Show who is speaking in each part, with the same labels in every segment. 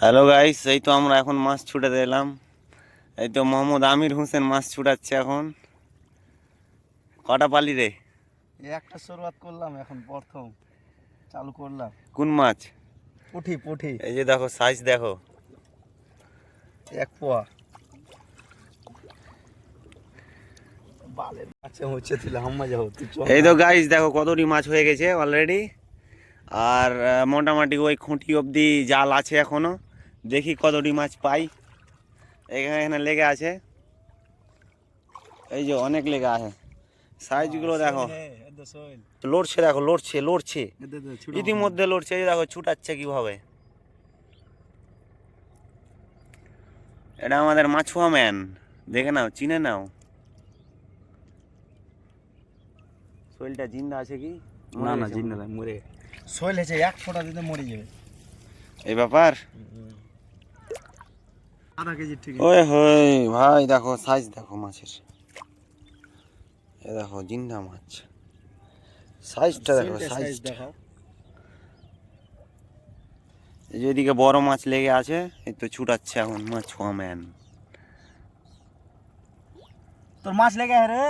Speaker 1: Hello guys, এই তো আমরা এখন মাছ ছুটাতে এলাম। এই তো মোহাম্মদ আমির হোসেন মাছ ছুটাচ্ছে এখন। কটা পালি রে?
Speaker 2: এই একটা শুরুয়াত করলাম, এখন প্রথম চালু করলাম।
Speaker 1: কোন মাছ?
Speaker 2: পুঁটি পুঁটি
Speaker 1: এই যে দেখো, সাইজ দেখো।
Speaker 2: এক পোয়া বালের মাছে হচ্ছে দিলে হাম্মা যাও তুই চল।
Speaker 1: এই তো গাইস দেখো কতটি মাছ হয়ে গেছে অলরেডি। আর মোটামুটি ওই খুঁটি অবধি জাল আছে এখনো। দেখি কতটি মাছ পাই। এখানে লেগে আছে, এই যে অনেক লেগে আছে। সাইজগুলো দেখো, লড়ছে দেখো, লড়ছে লড়ছে, ইতিমধ্যে লড়ছে। এই দেখো ছুটাচ্ছে কিভাবে। এটা আমাদের মাছুয়া ম্যান, দেখে নাও, চিনে নাও। শরীরটা জিন্দা আছে কি?
Speaker 2: না না জিন্দা না, মরে শৈল হয়েছে, এক ফোঁটা দিতে মরে যাবে।
Speaker 1: এই ব্যাপার।
Speaker 2: আধা কেজির ঠিক
Speaker 1: ওই হই ভাই, দেখো সাইজ দেখো মাছের। এ দেখো জিন্দা মাছ, সাইজটা দেখো, সাইজ
Speaker 2: দেখাও।
Speaker 1: এই যে এদিকে বড় মাছ লেগে আছে, এই তো ছুটাচ্ছে এখন মাছুয়া ম্যান।
Speaker 2: তোর মাছ লেগে রে।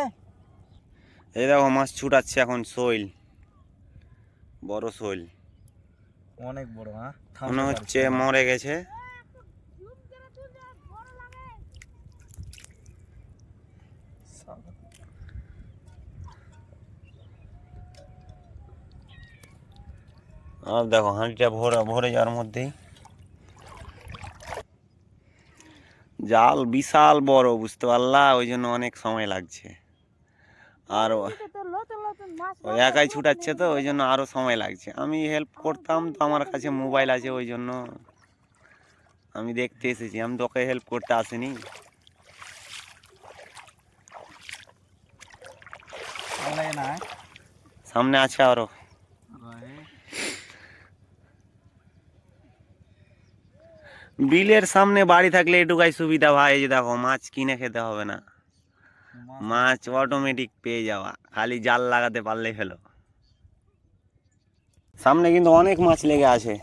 Speaker 1: এই দেখো মাছ ছুটাচ্ছে এখন, শৈল, বড় শৈল।
Speaker 2: অনেক বড়। হ্যাঁ
Speaker 1: মনে হচ্ছে মরে গেছে। আর দেখো হাঁড়িটা ভরে যাওয়ার মধ্যেই জাল বিশাল বড়, বুঝতে পারলা, ওই জন্য অনেক সময় লাগছে। আর ওই একাই ছুটাচ্ছে তো, ওই জন্য আরো সময় লাগছে। আমি হেল্প করতাম তো, আমার কাছে মোবাইল আছে, ওই জন্য আমি দেখতে এসেছি। আমি তোকে হেল্প করতে আসিনি। সামনে আছে আরো। বিলের সামনে বাড়ি থাকলে এটুকাই সুবিধা ভাই, এই যে দেখো মাছ কিনে খেতে হবে না, মাছ অটোমেটিক পেয়ে যাওয়া, খালি জাল লাগাতে পারলেই হলো। সামনে কিন্তু অনেক মাছ লেগে আছে।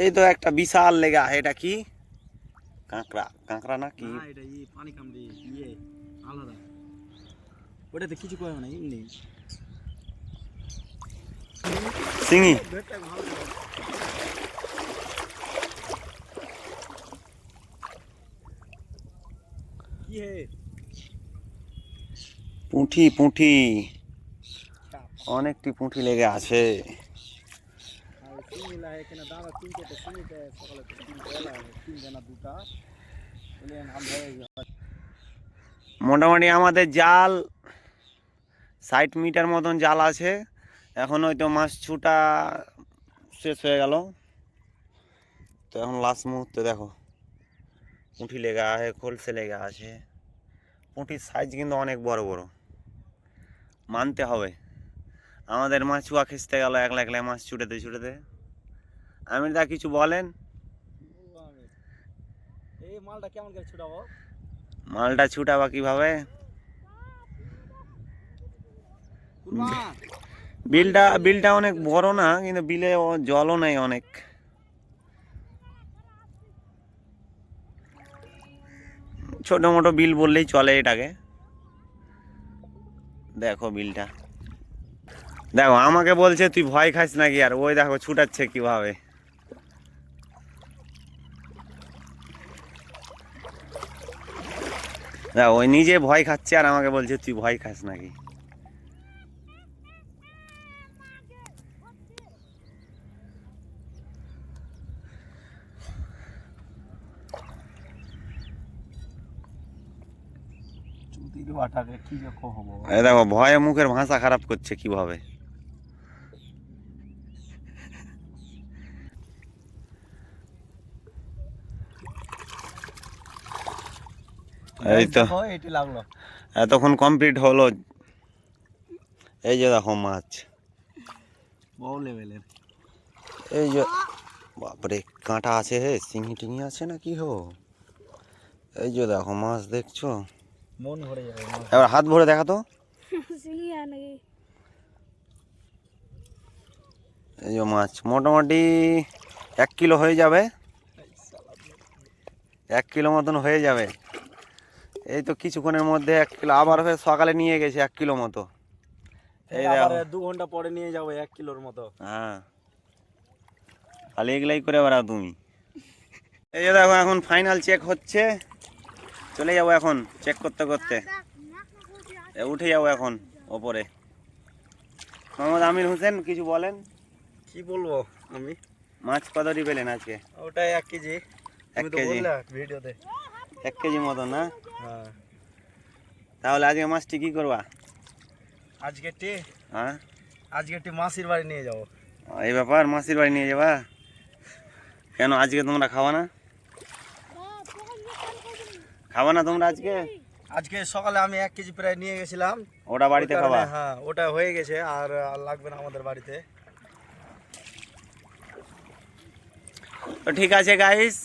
Speaker 1: এই তো একটা বিশাল লেগে আছে, এটা কি কাঁকড়া? কাঁকড়া না কি?
Speaker 2: এটা পানি কামড়ে আলাদা, ওটাতে কিছু করে না, এমনি
Speaker 1: শিঙি। পুঁঠি পুঁঠি, অনেকটি পুঁঠি লেগে আছে। মোটামুটি আমাদের জাল 60 মিটার মতন জাল আছে। এখন হয়তো মাছ ছুটা শেষ হয়ে গেল, তো এখন লাস্ট মুহূর্তে দেখো পুঁঠি লেগে আছে, খোলসে লেগে আছে। পুঁটির সাইজ কিন্তু অনেক বড় বড়, মানতে হবে। আমাদের মাছুয়া খেসতে গেল একলা একলা মাছ ছুটাতে ছুটাতে। আমির দা কিছু বলেন।
Speaker 2: এই মালটা কেমন করে ছুটাবো?
Speaker 1: মালটা ছুটাবা কিভাবে? বিলটা অনেক বড় না, কিন্তু বিলে জলও নেই অনেক। ছোট মোটো বিল বললেই চলে এটাকে। দেখো বিলটা দেখো, আমাকে বলছে তুই ভয় খাস নাকি, আর ওই দেখো ছুটাচ্ছে কিভাবে। দেখো ওই নিজে ভয় খাচ্ছে, আর আমাকে বলছে তুই ভয় খাস নাকি। এই দেখো ভয়ে মুখের ভাষা খারাপ করছে কিভাবে। এই তো এতক্ষণ কমপ্লিট হলো। এই যে দেখো মাছ,
Speaker 2: বড় লেভেলের।
Speaker 1: এই যে বাপরে কাঁটা আছে, হে শিঙি টিঙি আছে না কি হো। এই যে দেখো মাছ দেখছো,
Speaker 2: মন ভরে যাবে।
Speaker 1: এবার হাত ভরে দেখা তো। এই যে মাছ মোটামুটি 1 কিলো হয়ে যাবে। 1 কিলো মতন হয়ে যাবে। এই তো কিছুক্ষণের মধ্যে 1 কিলো আবার হয়ে সকালে নিয়ে গেছে 1 কিলো মতো। এই
Speaker 2: আবার
Speaker 1: দেখো
Speaker 2: 2 ঘন্টা পরে নিয়ে যাবো 1 কিলোর মতো।
Speaker 1: হ্যাঁ, খালি এগুলাই করে বেড়াও তুমি। এই যে দেখো এখন ফাইনাল চেক হচ্ছে, চলে যাবো এখন চেক করতে করতে, উঠে যাবো এখন ওপরে। মোহাম্মদ আমির হোসেন কিছু বলেন।
Speaker 2: কি বলবো আমি,
Speaker 1: মাছ কতটি পেলেন আজকে?
Speaker 2: ওটাই 1 কেজি।
Speaker 1: 1
Speaker 2: তুমি তো
Speaker 1: কেজি,
Speaker 2: বললে ভিডিওতে।
Speaker 1: 1 কেজি মতো না?
Speaker 2: হ্যাঁ
Speaker 1: তাহলে আজকে মাছটি কি করবা? হ্যাঁ,
Speaker 2: আজকে মাসির বাড়ি নিয়ে যাবো।
Speaker 1: এই ব্যাপার, মাসির বাড়ি নিয়ে যাবা? কেন আজকে তোমরা খাওয়া না? খাওয়া না তোমরা আজকে?
Speaker 2: আজকে সকালে আমি 1 কেজি প্রায় নিয়ে গেছিলাম।
Speaker 1: ওটা বাড়িতে
Speaker 2: ওই
Speaker 1: খাবা?
Speaker 2: কারণে, হ্যাঁ ওটা হয়ে গেছে, আর লাগবে না আমাদের বাড়িতে।
Speaker 1: তো ঠিক আছে গাইস,